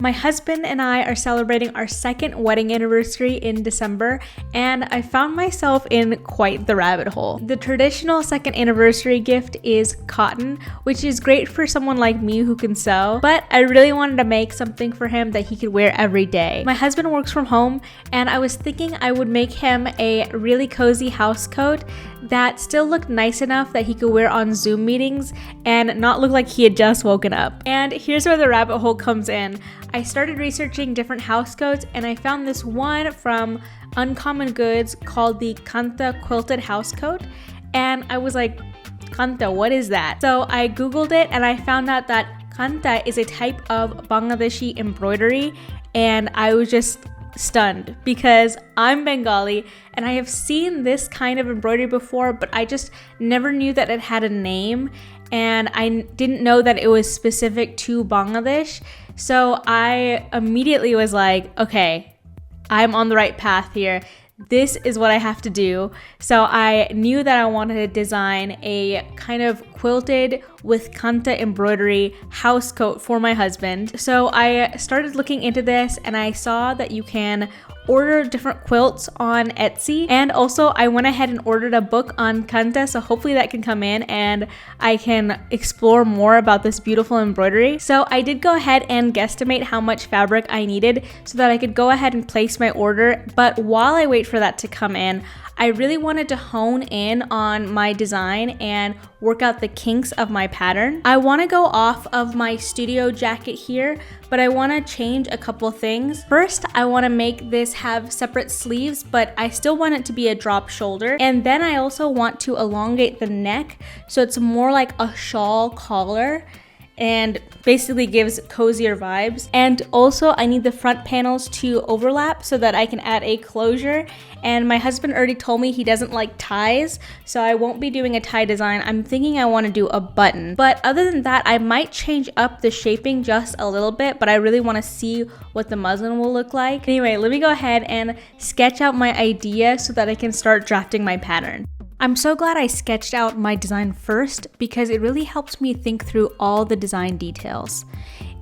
My husband and I are celebrating our second wedding anniversary in December, and I found myself in quite the rabbit hole. The traditional second anniversary gift is cotton, which is great for someone like me who can sew, but I really wanted to make something for him that he could wear every day. My husband works from home, and I was thinking I would make him a really cozy house coat that still looked nice enough that he could wear on Zoom meetings and not look like he had just woken up. And here's where the rabbit hole comes in. I started researching different house coats, and I found this one from Uncommon Goods called the Kantha quilted house coat, and I was like, Kantha, what is that? So I googled it and I found out that Kantha is a type of Bangladeshi embroidery, and I was just stunned because I'm Bengali and I have seen this kind of embroidery before, but I just never knew that it had a name, and I didn't know that it was specific to Bangladesh. So I immediately was like, okay, I'm on the right path here. This is what I have to do. So I knew that I wanted to design a kind of quilted with Kantha embroidery house coat for my husband. So I started looking into this, and I saw that you can order different quilts on Etsy, and also I went ahead and ordered a book on Kantha, so hopefully that can come in and I can explore more about this beautiful embroidery. So I did go ahead and guesstimate how much fabric I needed so that I could go ahead and place my order, but while I wait for that to come in, I really wanted to hone in on my design and work out the kinks of my pattern. I want to go off of my studio jacket here, but I want to change a couple things. First, I want to make this have separate sleeves, but I still want it to be a drop shoulder. And then I also want to elongate the neck so it's more like a shawl collar and basically gives cozier vibes. And also I need the front panels to overlap so that I can add a closure. And my husband already told me he doesn't like ties, so I won't be doing a tie design. I'm thinking I want to do a button. But other than that, I might change up the shaping just a little bit, but I really want to see what the muslin will look like. Anyway, let me go ahead and sketch out my idea so that I can start drafting my pattern. I'm so glad I sketched out my design first because it really helps me think through all the design details.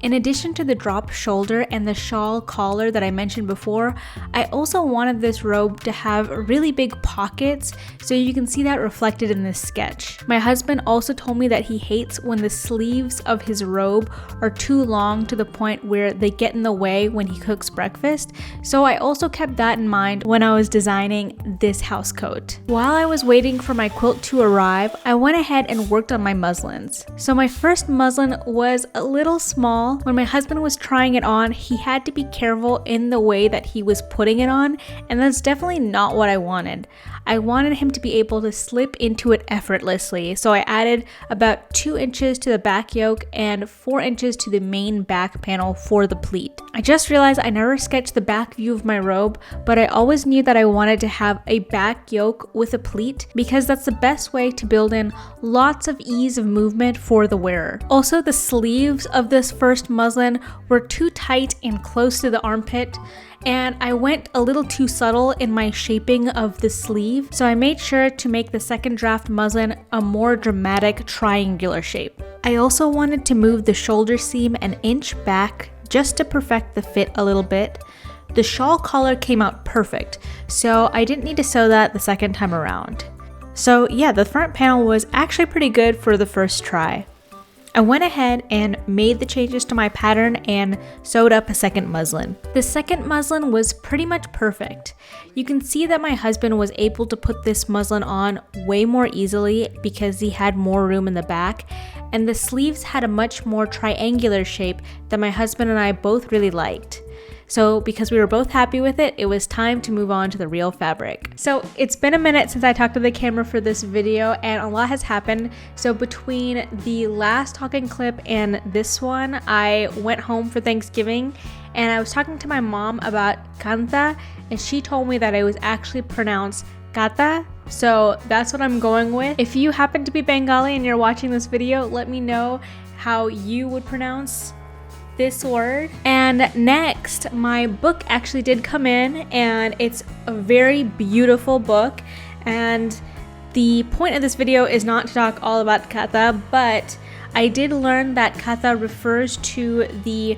In addition to the drop shoulder and the shawl collar that I mentioned before, I also wanted this robe to have really big pockets, so you can see that reflected in this sketch. My husband also told me that he hates when the sleeves of his robe are too long to the point where they get in the way when he cooks breakfast, so I also kept that in mind when I was designing this house coat. While I was waiting for my quilt to arrive, I went ahead and worked on my muslins. So my first muslin was a little small. When my husband was trying it on, he had to be careful in the way that he was putting it on, and that's definitely not what I wanted. I wanted him to be able to slip into it effortlessly, so I added about 2 inches to the back yoke and 4 inches to the main back panel for the pleat. I just realized I never sketched the back view of my robe, but I always knew that I wanted to have a back yoke with a pleat because that's the best way to build in lots of ease of movement for the wearer. Also, the sleeves of this first muslin were too tight and close to the armpit, and I went a little too subtle in my shaping of the sleeve, so I made sure to make the second draft muslin a more dramatic triangular shape. I also wanted to move the shoulder seam an inch back just to perfect the fit a little bit. The shawl collar came out perfect, so I didn't need to sew that the second time around. So yeah, the front panel was actually pretty good for the first try. I went ahead and made the changes to my pattern and sewed up a second muslin. The second muslin was pretty much perfect. You can see that my husband was able to put this muslin on way more easily because he had more room in the back, and the sleeves had a much more triangular shape that my husband and I both really liked. So because we were both happy with it, it was time to move on to the real fabric. So it's been a minute since I talked to the camera for this video, and a lot has happened. So between the last talking clip and this one, I went home for Thanksgiving and I was talking to my mom about Kantha, and she told me that it was actually pronounced Kantha. So that's what I'm going with. If you happen to be Bengali and you're watching this video, let me know how you would pronounce this word. And next, my book actually did come in, and it's a very beautiful book, and the point of this video is not to talk all about Kantha, but I did learn that Kantha refers to the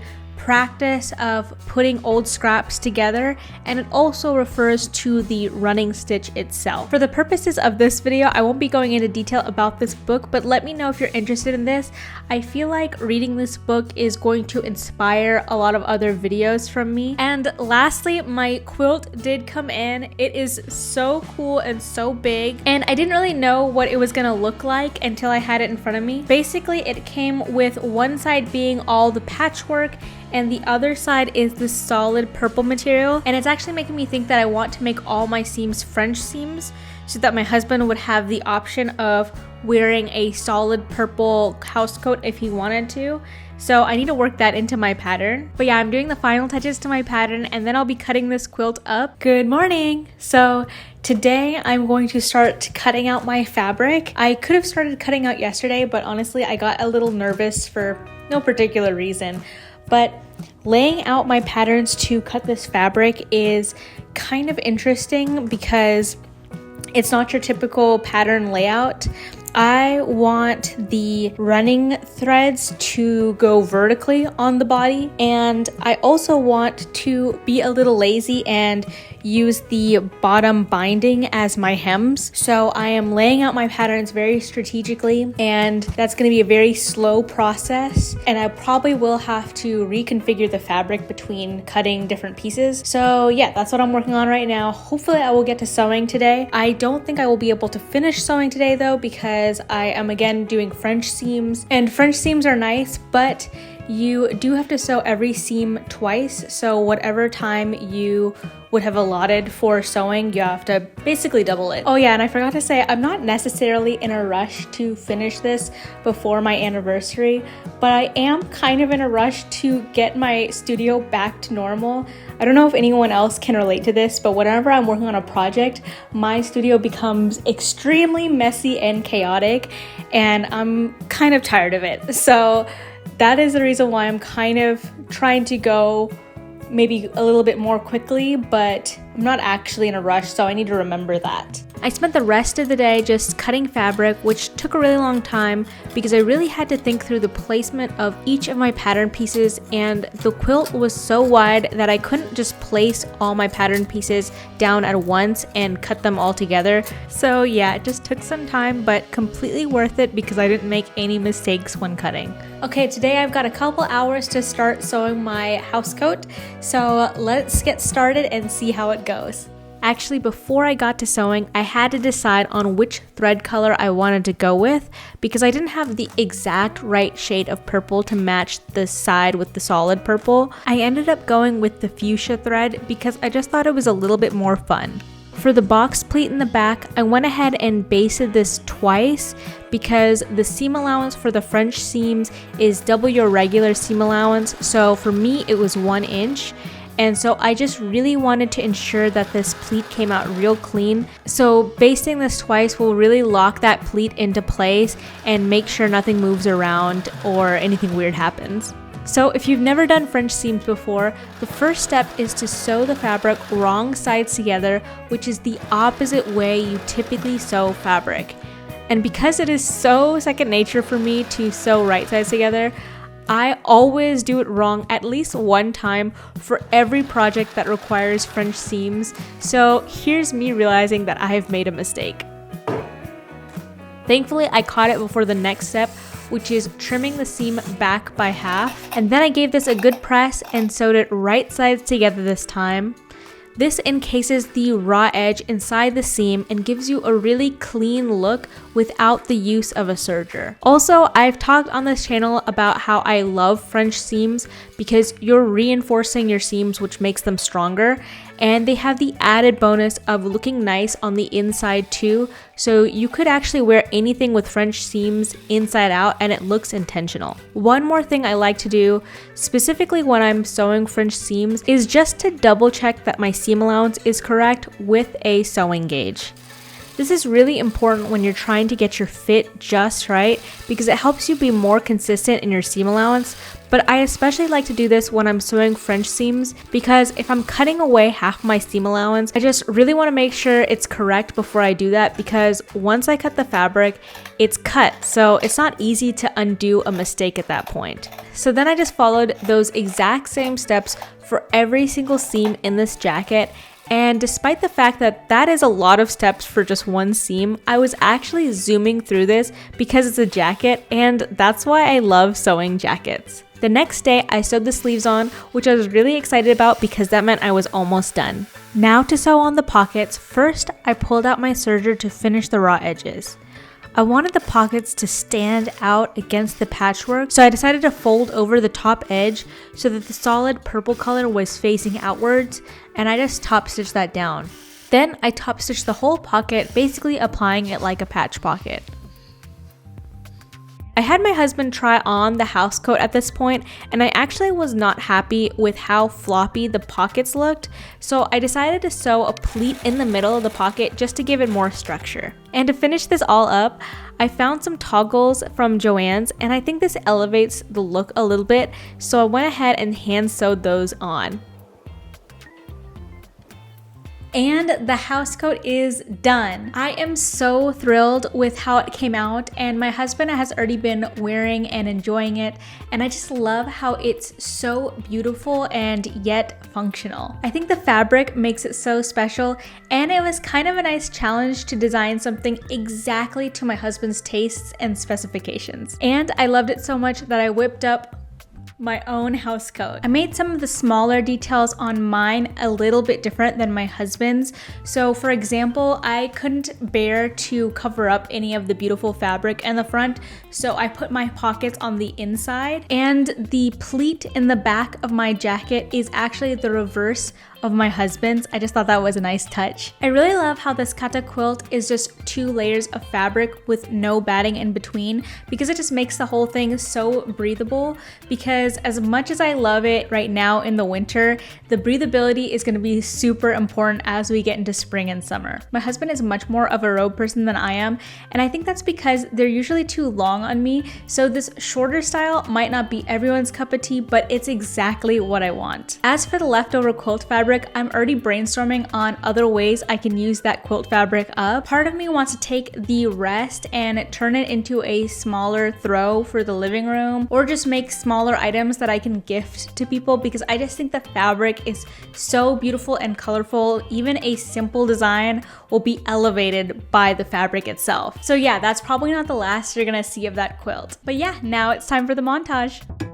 practice of putting old scraps together, and it also refers to the running stitch itself. For the purposes of this video, I won't be going into detail about this book, but let me know if you're interested in this. I feel like reading this book is going to inspire a lot of other videos from me. And lastly, my quilt did come in. It is so cool and so big, and I didn't really know what it was gonna look like until I had it in front of me. Basically, it came with one side being all the patchwork and the other side is the solid purple material, and it's actually making me think that I want to make all my seams French seams so that my husband would have the option of wearing a solid purple housecoat if he wanted to. So I need to work that into my pattern. But yeah, I'm doing the final touches to my pattern and then I'll be cutting this quilt up. Good morning! So today I'm going to start cutting out my fabric. I could have started cutting out yesterday, but honestly I got a little nervous for no particular reason. But laying out my patterns to cut this fabric is kind of interesting because it's not your typical pattern layout. I want the running threads to go vertically on the body, and I also want to be a little lazy and use the bottom binding as my hems. So I am laying out my patterns very strategically, and that's going to be a very slow process, and I probably will have to reconfigure the fabric between cutting different pieces. So yeah, that's what I'm working on right now. Hopefully I will get to sewing today. I don't think I will be able to finish sewing today though, because I am again doing French seams, and French seams are nice, but you do have to sew every seam twice. So whatever time you would have allotted for sewing, you have to basically double it. Oh yeah, and I forgot to say, I'm not necessarily in a rush to finish this before my anniversary, but I am kind of in a rush to get my studio back to normal. I don't know if anyone else can relate to this, but whenever I'm working on a project, my studio becomes extremely messy and chaotic, and I'm kind of tired of it. So that is the reason why I'm kind of trying to go maybe a little bit more quickly, but I'm not actually in a rush, so I need to remember that. I spent the rest of the day just cutting fabric, which took a really long time because I really had to think through the placement of each of my pattern pieces, and the quilt was so wide that I couldn't just place all my pattern pieces down at once and cut them all together. So yeah, it just took some time, but completely worth it because I didn't make any mistakes when cutting. Okay, today I've got a couple hours to start sewing my housecoat, so let's get started and see how it goes. Actually, before I got to sewing, I had to decide on which thread color I wanted to go with because I didn't have the exact right shade of purple to match the side with the solid purple. I ended up going with the fuchsia thread because I just thought it was a little bit more fun. For the box pleat in the back, I went ahead and basted this twice because the seam allowance for the French seams is double your regular seam allowance, so for me it was 1 inch. And so I just really wanted to ensure that this pleat came out real clean. So basting this twice will really lock that pleat into place and make sure nothing moves around or anything weird happens. So if you've never done French seams before, the first step is to sew the fabric wrong sides together, which is the opposite way you typically sew fabric. And because it is so second nature for me to sew right sides together, I always do it wrong at least one time for every project that requires French seams, so here's me realizing that I have made a mistake. Thankfully, I caught it before the next step, which is trimming the seam back by half, and then I gave this a good press and sewed it right sides together this time. This encases the raw edge inside the seam and gives you a really clean look without the use of a serger. Also, I've talked on this channel about how I love French seams because you're reinforcing your seams, which makes them stronger, and they have the added bonus of looking nice on the inside too, so you could actually wear anything with French seams inside out and it looks intentional. One more thing I like to do, specifically when I'm sewing French seams, is just to double check that my seam allowance is correct with a sewing gauge. This is really important when you're trying to get your fit just right because it helps you be more consistent in your seam allowance, but I especially like to do this when I'm sewing French seams because if I'm cutting away half my seam allowance, I just really want to make sure it's correct before I do that because once I cut the fabric, it's cut, so it's not easy to undo a mistake at that point. So then I just followed those exact same steps for every single seam in this jacket. And despite the fact that that is a lot of steps for just one seam, I was actually zooming through this because it's a jacket, and that's why I love sewing jackets. The next day, I sewed the sleeves on, which I was really excited about because that meant I was almost done. Now to sew on the pockets, first I pulled out my serger to finish the raw edges. I wanted the pockets to stand out against the patchwork, so I decided to fold over the top edge so that the solid purple color was facing outwards, and I just top stitched that down. Then I top stitched the whole pocket, basically applying it like a patch pocket. I had my husband try on the Housecoat at this point, and I actually was not happy with how floppy the pockets looked, so I decided to sew a pleat in the middle of the pocket just to give it more structure. And to finish this all up, I found some toggles from Joann's, and I think this elevates the look a little bit, so I went ahead and hand sewed those on. And the Housecoat is done. I am so thrilled with how it came out, and my husband has already been wearing and enjoying it, and I just love how it's so beautiful and yet functional. I think the fabric makes it so special, and it was kind of a nice challenge to design something exactly to my husband's tastes and specifications. And I loved it so much that I whipped up my own Housecoat. I made some of the smaller details on mine a little bit different than my husband's. So for example, I couldn't bear to cover up any of the beautiful fabric in the front, so I put my pockets on the inside, and the pleat in the back of my jacket is actually the reverse of my husband's. I just thought that was a nice touch. I really love how this Kantha quilt is just 2 layers of fabric with no batting in between because it just makes the whole thing so breathable, because as much as I love it right now in the winter, the breathability is going to be super important as we get into spring and summer. My husband is much more of a robe person than I am, and I think that's because they're usually too long on me, so this shorter style might not be everyone's cup of tea, but it's exactly what I want. As for the leftover quilt fabric, I'm already brainstorming on other ways I can use that quilt fabric up. Part of me wants to take the rest and turn it into a smaller throw for the living room, or just make smaller items that I can gift to people, because I just think the fabric is so beautiful and colorful. Even a simple design will be elevated by the fabric itself. So yeah, that's probably not the last you're gonna see of that quilt. But yeah, now it's time for the montage.